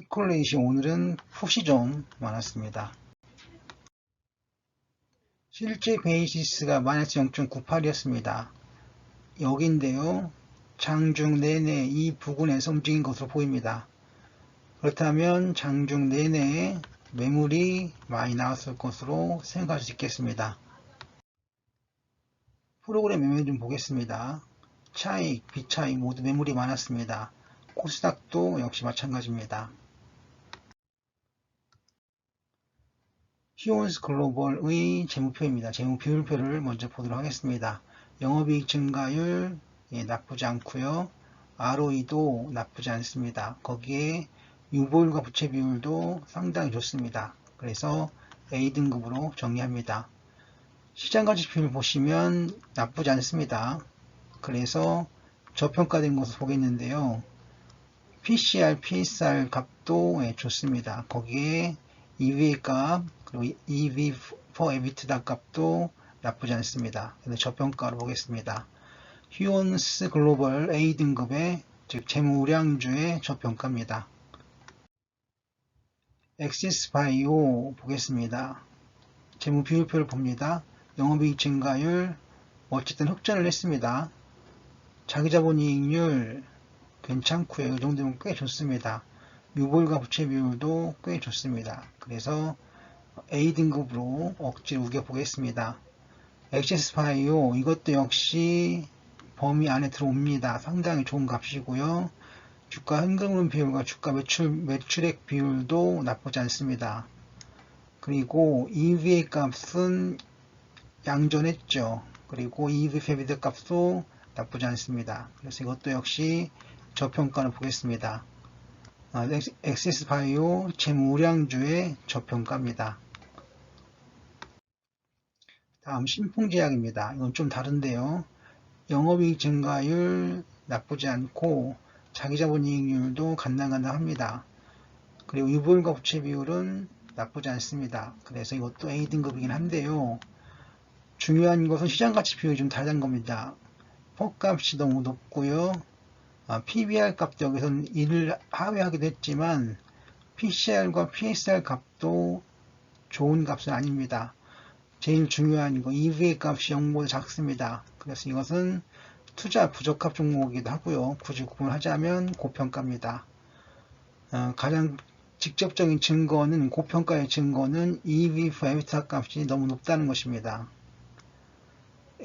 디콜레이션 오늘은 풋이 좀 많았습니다. 실제 베이시스가 마이너스 0.98이었습니다. 여기인데요. 장중 내내 이 부근에서 움직인 것으로 보입니다. 그렇다면 장중 내내 매물이 많이 나왔을 것으로 생각할 수 있겠습니다. 프로그램 매매 좀 보겠습니다. 차익, 비차익 모두 매물이 많았습니다. 코스닥도 역시 마찬가지입니다. 휴온스 글로벌의 재무표입니다. 재무 비율표를 먼저 보도록 하겠습니다. 영업이익 증가율 나쁘지 않고요. ROE도 나쁘지 않습니다. 거기에 유보율과 부채 비율도 상당히 좋습니다. 그래서 A등급으로 정리합니다. 시장가치 비율 보시면 나쁘지 않습니다. 그래서 저평가된 것을 보겠는데요. PCR, PSR 값도 좋습니다. 거기에 EVA 값, 그리고 EV for EBITDA 값도 나쁘지 않습니다. 그래서 저평가로 보겠습니다. 휴온스 글로벌 A등급의 즉 재무우량주의 저평가입니다. 엑시스바이오 보겠습니다. 재무 비율표를 봅니다. 영업이익 증가율 어쨌든 흑전을 했습니다. 자기자본이익률 괜찮고요. 이 정도면 꽤 좋습니다. 유보율과 부채 비율도 꽤 좋습니다. 그래서 A등급으로 억지로 우겨보겠습니다. 엑시스바이오 이것도 역시 범위 안에 들어옵니다. 상당히 좋은 값이고요. 주가 현금흐름 비율과 주가 매출액 비율도 나쁘지 않습니다. 그리고 EVA 값은 양전했죠. 그리고 EV 페비드 값도 나쁘지 않습니다. 그래서 이것도 역시 저평가를 보겠습니다. 엑시스바이오 재무우량주의 저평가입니다. 다음 신풍제약입니다. 이건 좀 다른데요. 영업이익 증가율 나쁘지 않고 자기자본이익률도 간당간당합니다. 그리고 유보율과 부채 비율은 나쁘지 않습니다. 그래서 이것도 A등급이긴 한데요. 중요한 것은 시장가치 비율이 좀 다른 겁니다. 퍽값이 너무 높고요. PBR 값도 여기서는 1을 하회하기도 했지만 PCR과 PSR 값도 좋은 값은 아닙니다. 제일 중요한 거 EVA 값이 0보다 작습니다. 그래서 이것은 투자 부적합 종목이기도 하고요. 굳이 구분하자면 고평가입니다. 가장 직접적인 증거는 고평가의 증거는 EV for EBITDA 값이 너무 높다는 것입니다.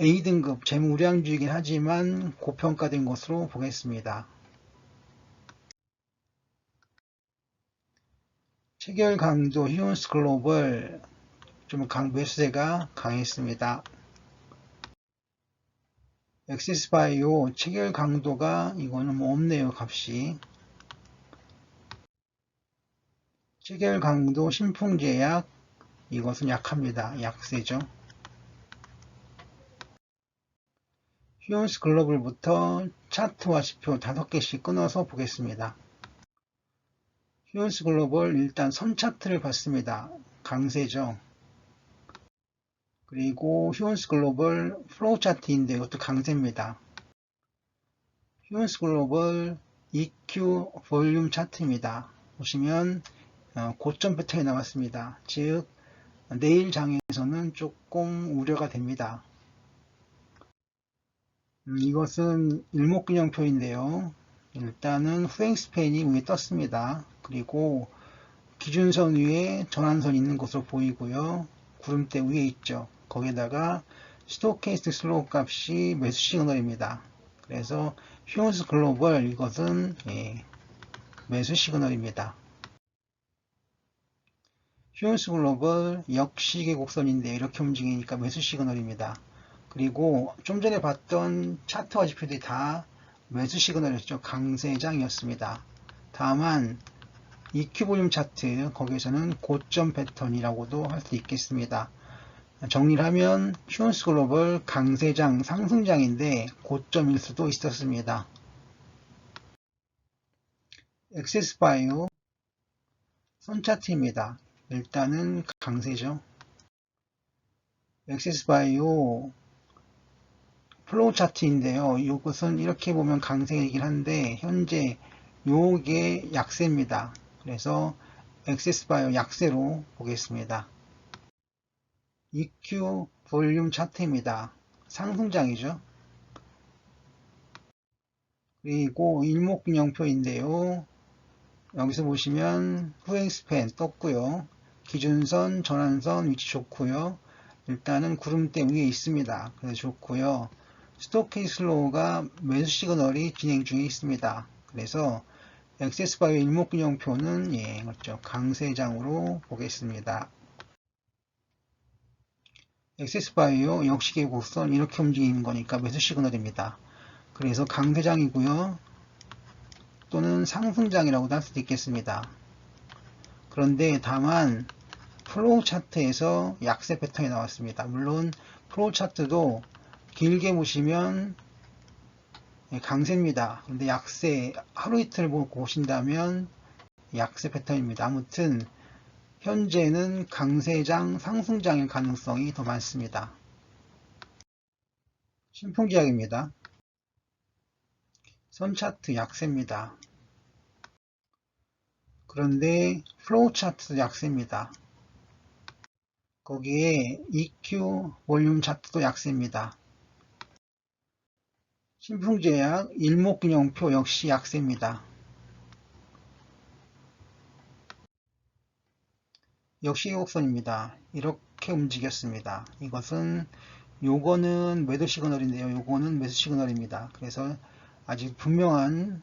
A등급 재무우량주이긴 하지만 고평가된 것으로 보겠습니다. 체결 강도 휴온스 글로벌 좀 매수세가 강했습니다. 엑시스바이오 체결 강도가 이거는 뭐 없네요. 값이 체결 강도 신풍제약 이것은 약합니다. 약세죠. 휴온스 글로벌부터 차트와 지표 5개씩 끊어서 보겠습니다. 휴온스 글로벌 일단 선 차트를 봤습니다. 강세죠. 그리고 휴온스 글로벌 플로우 차트인데 이것도 강세입니다. 휴온스 글로벌 EQ 볼륨 차트입니다. 보시면 고점 패턴이 나왔습니다. 즉 내일 장에서는 조금 우려가 됩니다. 이것은 일목균형표인데요. 일단은 후행 스팬이 위에 떴습니다. 그리고 기준선 위에 전환선이 있는 것으로 보이고요. 구름대 위에 있죠. 거기에다가 스토캐스틱 슬로우 값이 매수 시그널입니다. 그래서 휴온스 글로벌 이것은 매수 시그널입니다. 휴온스 글로벌 역시계 곡선인데 이렇게 움직이니까 매수 시그널입니다. 그리고 좀 전에 봤던 차트와 지표들이 다 매수 시그널이었죠. 강세장이었습니다. 다만 EQ 볼륨 차트 거기에서는 고점 패턴이라고도 할 수 있겠습니다. 정리를 하면 휴온스 글로벌 강세장 상승장인데 고점일 수도 있었습니다. 엑시스바이오 선차트입니다. 일단은 강세죠. 엑시스바이오 플로우 차트인데요. 이것은 이렇게 보면 강세이긴 한데 현재 요게 약세입니다. 그래서 엑세스바이오 약세로 보겠습니다. EQ 볼륨 차트입니다. 상승장이죠. 그리고 일목균형표인데요. 여기서 보시면 후행스팬 떴고요. 기준선, 전환선 위치 좋고요. 일단은 구름대 위에 있습니다. 그래서 좋고요. 스토킹 슬로우가 매수 시그널이 진행 중에 있습니다. 그래서 엑세스바이오 일목균형표는 그렇죠. 강세장으로 보겠습니다. 엑세스바이오 역시계 곡선 이렇게 움직이는 거니까 매수 시그널입니다. 그래서 강세장이고요. 또는 상승장이라고도 할 수도 있겠습니다. 그런데 다만 플로우 차트에서 약세 패턴이 나왔습니다. 물론 플로우 차트도 길게 보시면 강세입니다. 그런데 약세 하루 이틀 보신다면 약세 패턴입니다. 아무튼 현재는 강세장 상승장일 가능성이 더 많습니다. 신풍제약입니다. 선차트 약세입니다. 그런데 플로우 차트도 약세입니다. 거기에 EQ 볼륨 차트도 약세입니다. 신풍제약 일목균형표 역시 약세입니다. 역시 곡선입니다. 이렇게 움직였습니다. 요거는 매도 시그널인데요. 요거는 매수 시그널입니다. 그래서 아직 분명한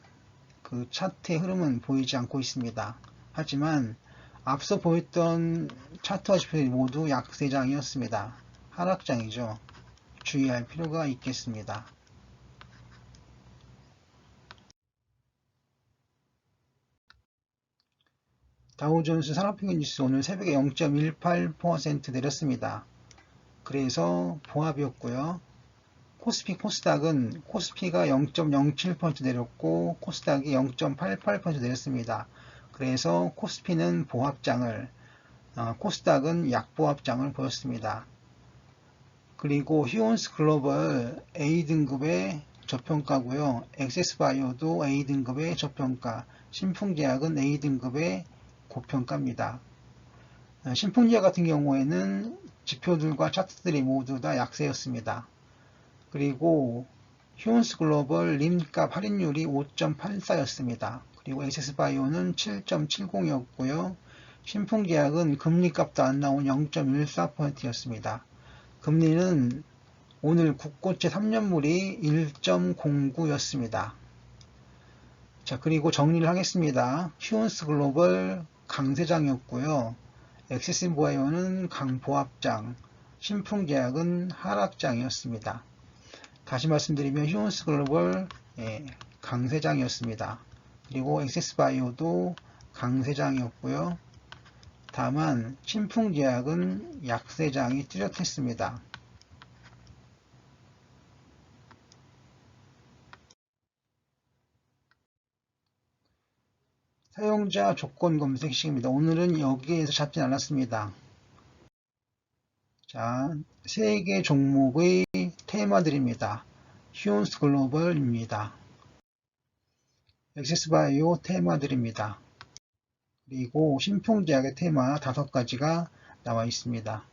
그 차트의 흐름은 보이지 않고 있습니다. 하지만 앞서 보였던 차트와 지표들이 모두 약세장이었습니다. 하락장이죠. 주의할 필요가 있겠습니다. 다우존스 산업평균지수 오늘 새벽에 0.18% 내렸습니다. 그래서 보합이었고요. 코스피, 코스닥은 코스피가 0.07% 내렸고 코스닥이 0.88% 내렸습니다. 그래서 코스피는 보합장을, 코스닥은 약보합장을 보였습니다. 그리고 휴온스 글로벌 A등급의 저평가고요. 엑세스바이오도 A등급의 저평가, 신풍제약은 A등급의 고평가입니다. 신풍제약 같은 경우에는 지표들과 차트들이 모두 다 약세였습니다. 그리고 휴온스 글로벌 림값 할인율이 5.84였습니다. 그리고 엑세스바이오는 7.70이었고요. 신풍제약은 금리값도 안 나온 0.14%였습니다. 금리는 오늘 국고채 3년물이 1.09였습니다. 자, 그리고 정리를 하겠습니다. 휴온스 글로벌 강세장이었고요. 엑세스바이오는 강보합장, 신풍제약은 하락장이었습니다. 다시 말씀드리면 휴온스 글로벌 강세장이었습니다. 그리고 엑세스바이오도 강세장이었고요. 다만 신풍제약은 약세장이 뚜렷했습니다. 사용자 조건 검색식입니다. 오늘은 여기에서 잡진 않았습니다. 자, 3개 종목의 테마들입니다. 휴온스 글로벌입니다. 엑세스바이오 테마들입니다. 그리고 신풍제약의 테마 5가지가 나와 있습니다.